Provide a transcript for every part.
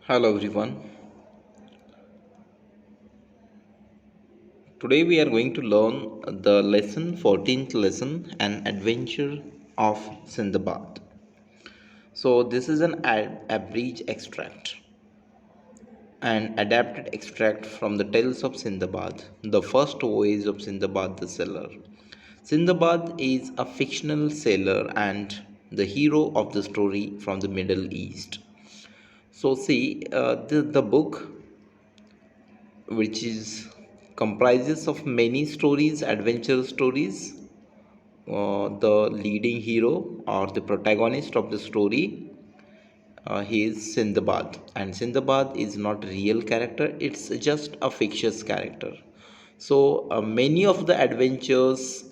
Hello everyone. Today we are going to learn the lesson 14th lesson, an adventure of Sindbad. So this is an abridged extract, an adapted extract from the tales of Sindbad, the first voyage of Sindbad the sailor. Sindbad is a fictional sailor and the hero of the story from the Middle East. So see, the book which is comprises of many stories, adventure stories. The leading hero or the protagonist of the story, he is Sindbad, and Sindbad is not a real character; it's just a fictitious character. So many of the adventures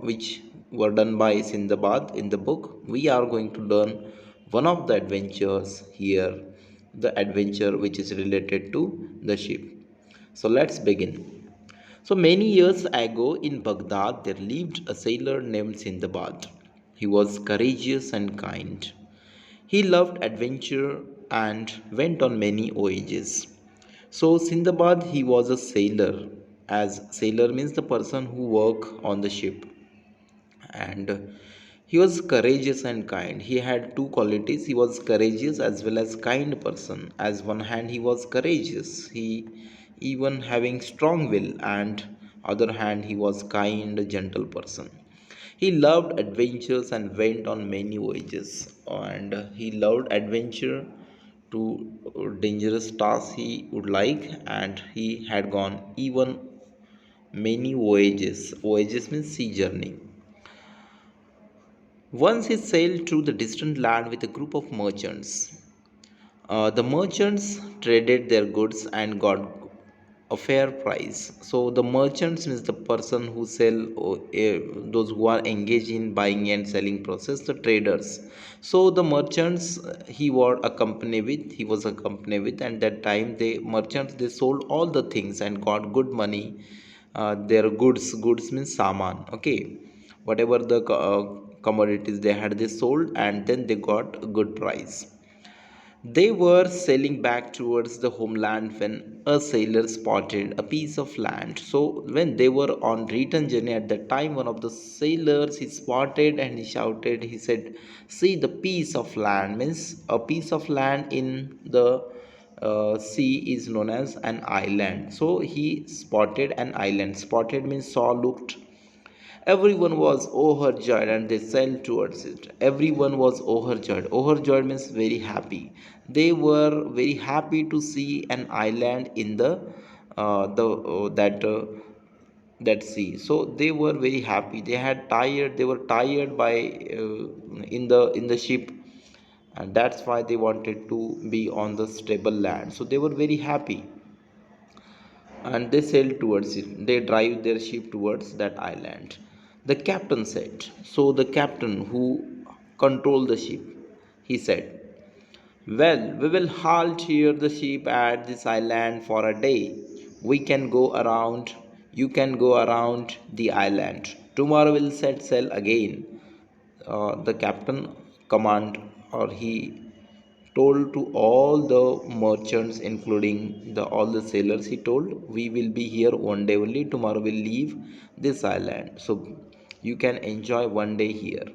which were done by Sindbad in the book, we are going to learn one of the adventures here, the adventure which is related to the ship. So let's begin. So many years ago in Baghdad, there lived a sailor named Sindbad. He was courageous and kind. He loved adventure and went on many voyages. So Sindbad, he was a sailor, as sailor means the person who work on the ship, and he was courageous and kind. He had two qualities. He was courageous as well as kind person. As one hand he was courageous, he even having strong will, and other hand he was kind, gentle person. He loved adventures and went on many voyages, and he loved adventure to dangerous tasks he would like, and he had gone even many voyages. Voyages means sea journey. Once he sailed through the distant land with a group of merchants. The merchants traded their goods and got a fair price. So the merchants means the person who sell, those who are engaged in buying and selling process, the traders. So the merchants, he was a company with, and that time they merchants they sold all the things and got good money. Their goods means saman. Okay, whatever the commodities they had, they sold, and then they got a good price. They were sailing back towards the homeland when a sailor spotted a piece of land. So when they were on return journey at that time, one of the sailors he spotted and he shouted. He said, "See, the piece of land means a piece of land in the sea is known as an island." So he spotted an island. Spotted means saw, looked. Everyone was overjoyed and they sailed towards it. Everyone was overjoyed. Overjoyed means very happy. They were very happy to see an island in the that sea. So they were very happy. They had tired. They were tired by in the ship, and that's why they wanted to be on the stable land. So they were very happy, and they sailed towards it. They drive their ship towards that island. The captain said, so the captain who controlled the ship, he said, "Well, we will halt here the ship at this island for a day. We can go around, you can go around the island. Tomorrow we'll set sail again." The captain command, or he told to all the merchants, including the all the sailors, he told, "We will be here one day only. Tomorrow we'll leave this island, so you can enjoy one day here."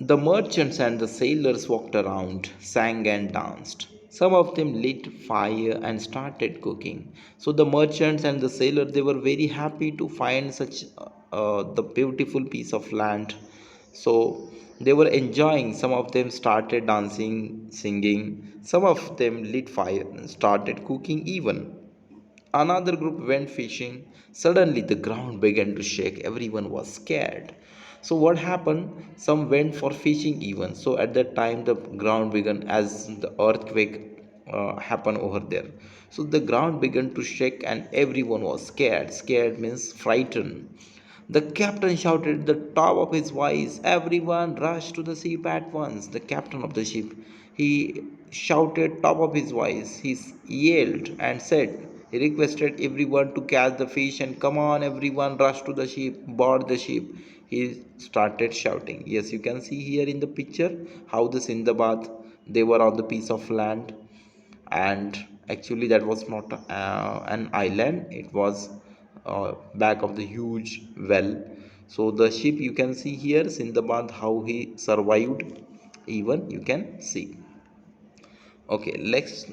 The merchants and the sailors walked around, sang and danced. Some of them lit fire and started cooking. So the merchants and the sailors, they were very happy to find such the beautiful piece of land. So they were enjoying. Some of them started dancing, singing. Some of them lit fire and started cooking even. Another group went fishing. Suddenly, the ground began to shake. Everyone was scared. So, what happened? Some went for fishing even. So, at that time, the ground began as the earthquake happened over there. So, the ground began to shake and everyone was scared. Scared means frightened. The captain shouted at the top of his voice, "Everyone rush to the ship at once." The captain of the ship, he shouted top of his voice. He yelled and said, he requested everyone to catch the fish and come on, everyone rush to the ship, board the ship. He started shouting. Yes, you can see here in the picture how the Sindbad, they were on the piece of land. and actually that was not an island, it was back of the huge well. So the ship you can see here, Sindbad, how he survived, even you can see. Okay, next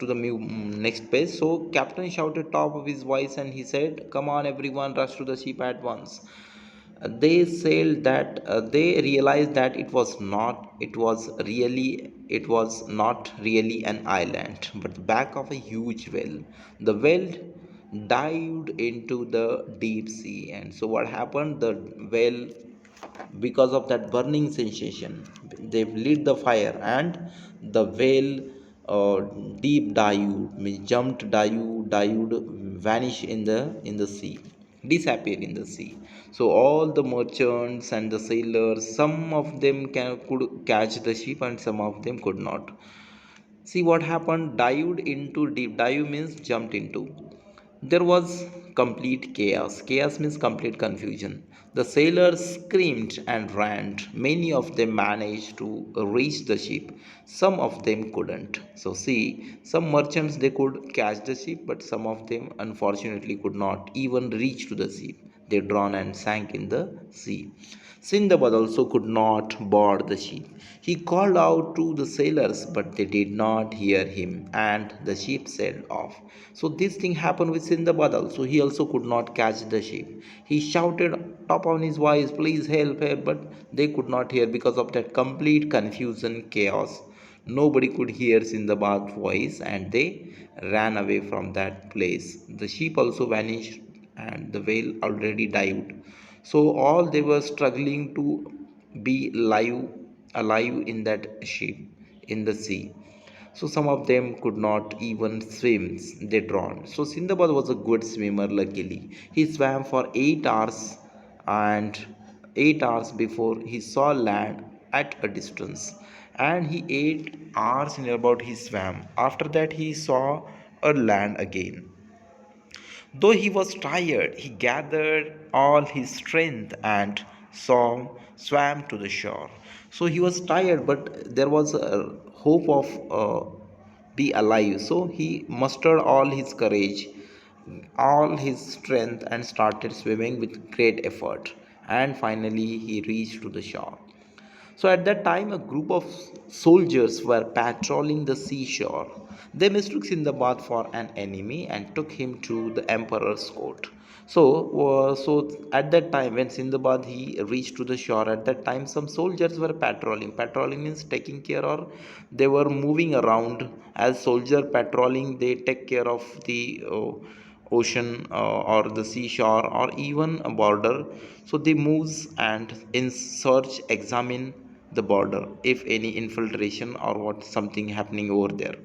to the next page. So captain shouted top of his voice and he said, come on everyone, rush to the ship at once. They said that they realized that it was not really an island but the back of a huge well. The well dived into the deep sea, and so what happened, the well, because of that burning sensation, they lit the fire and the whale uh, deep dived, means jumped, dived, vanish in the sea, disappear in the sea. So all the merchants and the sailors, some of them could catch the ship and some of them could not. See what happened, dived into deep, dive means jumped into. There was complete chaos. Chaos means complete confusion. The sailors screamed and ran. Many of them managed to reach the ship. Some of them couldn't. So see, some merchants they could catch the ship, but some of them unfortunately could not even reach to the ship. They drowned and sank in the sea. Sindbad also could not board the ship. He called out to the sailors, but they did not hear him, and the ship sailed off. So this thing happened with Sindbad also. He also could not catch the ship. He shouted top on his voice, "Please help, help!" But they could not hear because of that complete confusion, chaos. Nobody could hear Sindbad's voice, and they ran away from that place. The ship also vanished, and the whale already dived. So all they were struggling to be alive in that ship in the sea. So some of them could not even swim, they drowned. So Sindbad was a good swimmer, luckily. He swam for 8 hours, and 8 hours before he saw land at a distance. And he 8 hours in about he swam. After that he saw a land again. Though he was tired, he gathered all his strength and swam to the shore. So he was tired, but there was a hope of be alive. So he mustered all his courage, all his strength, and started swimming with great effort. And finally, he reached to the shore. So at that time, a group of soldiers were patrolling the seashore. They mistook Sindbad for an enemy and took him to the emperor's court. So at that time, when Sindbad he reached to the shore, at that time some soldiers were patrolling. Patrolling means taking care, or they were moving around as soldier patrolling. They take care of the ocean or the seashore or even a border. So they moves and in search examine the border if any infiltration or what something happening over there.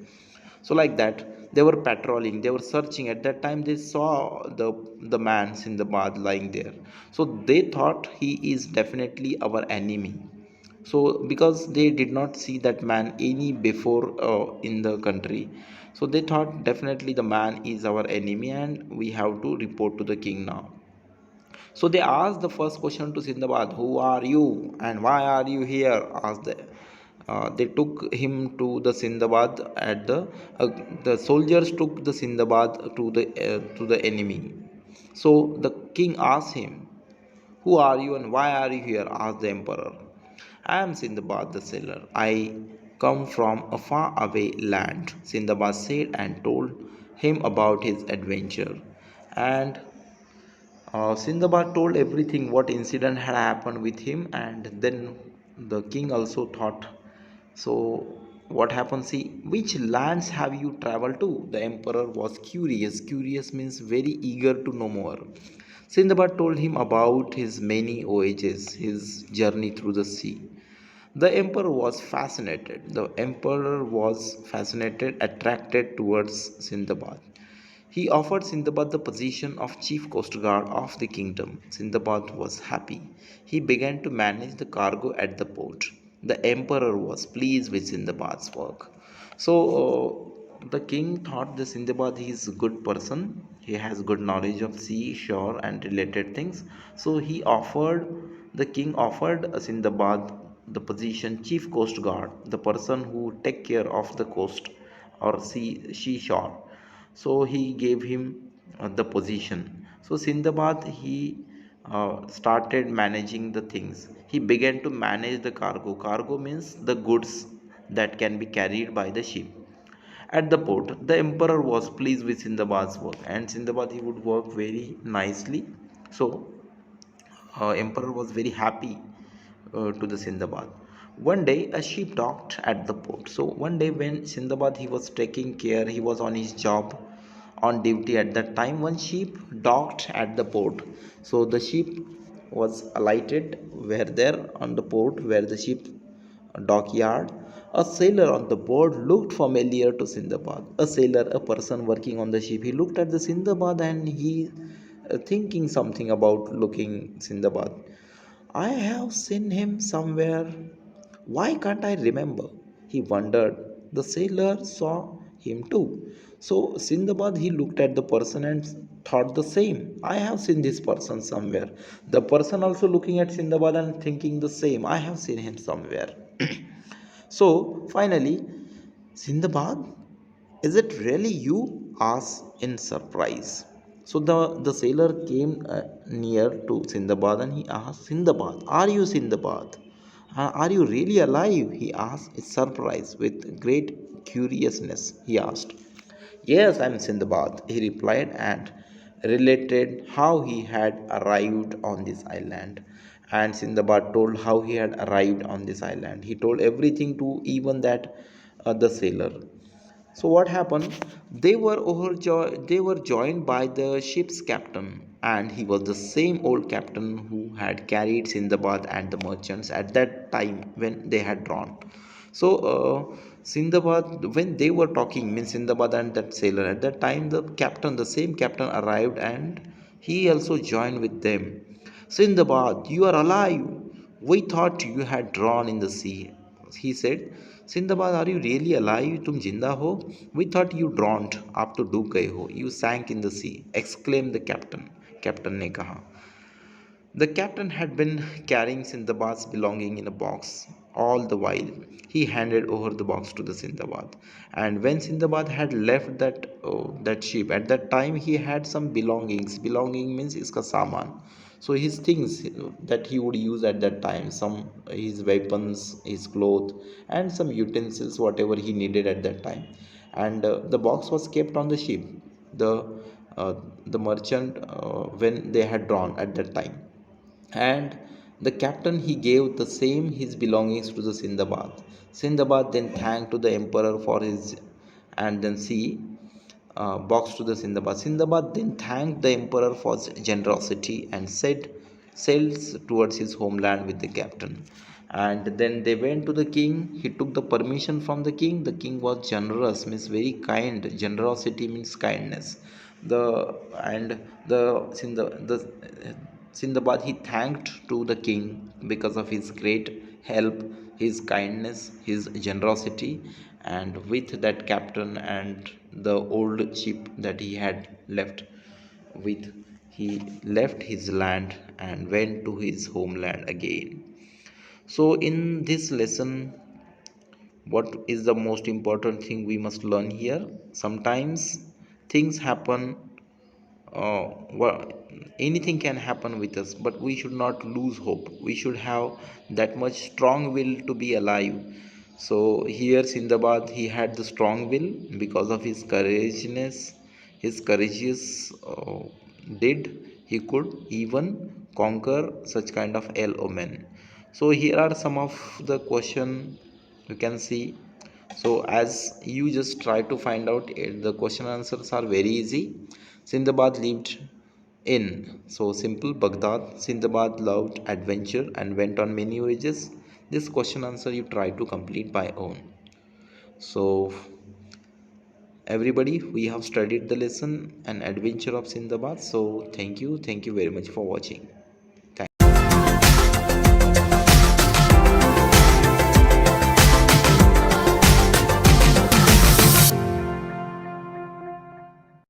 So like that they were patrolling, they were searching. At that time they saw the man in the bath lying there. So they thought he is definitely our enemy. So because they did not see that man any before in the country, so they thought definitely the man is our enemy and we have to report to the king now. So they asked the first question to Sindbad, "Who are you and why are you here?" Asked they. They took him to the Sindbad at the soldiers took the Sindbad to the enemy. So the king asked him, "Who are you and why are you here?" asked the emperor. "I am Sindbad the sailor. I come from a far away land," Sindbad said and told him about his adventure. And Sindbad told everything what incident had happened with him, and then the king also thought. So, what happened? See, which lands have you traveled to? The emperor was curious. Curious means very eager to know more. Sindbad told him about his many voyages, his journey through the sea. The emperor was fascinated. The emperor was fascinated, attracted towards Sindbad. He offered Sindbad the position of chief coast guard of the kingdom. Sindbad was happy. He began to manage the cargo at the port. The emperor was pleased with Sindbad's work. So the king thought the Sindbad is a good person. He has good knowledge of sea, shore, and related things. So the king offered Sindbad the position chief coast guard, the person who take care of the coast or seashore. So he gave him the position. So Sindbad, he started managing the things. He began to manage the cargo. Cargo means the goods that can be carried by the ship. At the port, the emperor was pleased with Sindbad's work, and Sindbad he would work very nicely. So emperor was very happy to the Sindbad. One day a ship docked at the port. So one day when Sindbad he was taking care, he was on his job, on duty at that time. One ship docked at the port. So the ship was alighted where there on the port where the ship dockyard. A sailor on the board looked familiar to Sindbad. A sailor, a person working on the ship, he looked at the Sindbad and he thinking something about looking Sindbad. I have seen him somewhere. Why can't I remember? He wondered. The sailor saw him too. So Sindbad he looked at the person and thought the same. I have seen this person somewhere. The person also looking at Sindbad and thinking the same. I have seen him somewhere. So finally, Sindbad, is it really you? Asked in surprise. So the sailor came near to Sindbad and he asked, Sindbad, are you Sindbad? Are you really alive? He asked in surprise with great curiousness. He asked. Yes, I'm Sindbad, he replied and related how he had arrived on this island. And Sindbad told how he had arrived on this island. He told everything to even that the sailor. So what happened? They were joined by the ship's captain, and he was the same old captain who had carried Sindbad and the merchants at that time when they had drawn. So Sindbad, when they were talking, means Sindbad and that sailor, at that time the captain, the same captain arrived and he also joined with them. Sindbad, you are alive. We thought you had drowned in the sea. He said, Sindbad, are you really alive? तुम जिंदा हो? We thought you drowned. आप तो डूब गए हो. You sank in the sea. Exclaimed the captain. Captain ने कहा. The captain had been carrying Sindbad's belonging in a box all the while. He handed over the box to the Sindbad. And when Sindbad had left that ship, at that time he had some belongings. Belonging means iska saman. So his things that he would use at that time, some his weapons, his clothes, and some utensils, whatever he needed at that time. And the box was kept on the ship. The uh, the merchant when they had drawn at that time, and the captain he gave the same his belongings to the Sindbad. Sindbad then thanked to the emperor for his and then see box to the Sindbad. Sindbad then thanked the emperor for his generosity and sails towards his homeland with the captain. And then they went to the king. He took the permission from the king. The king was generous, means very kind. Generosity means kindness. The and the Sindbad he thanked to the king because of his great help, his kindness, his generosity, and with that captain and the old ship that he had left with, he left his land and went to his homeland again. So, in this lesson, what is the most important thing we must learn here? Sometimes things happen, well, anything can happen with us, but we should not lose hope. We should have that much strong will to be alive. So here Sindbad he had the strong will because of his courageousness, his courageous did he could even conquer such kind of ill omen. So here are some of the question you can see. So as you just try to find out the question answers are very easy. Sindbad lived in, so simple, Baghdad. Sindbad loved adventure and went on many voyages. This question answer you try to complete by own. So everybody, we have studied the lesson and adventure of Sindbad. So thank you very much for watching.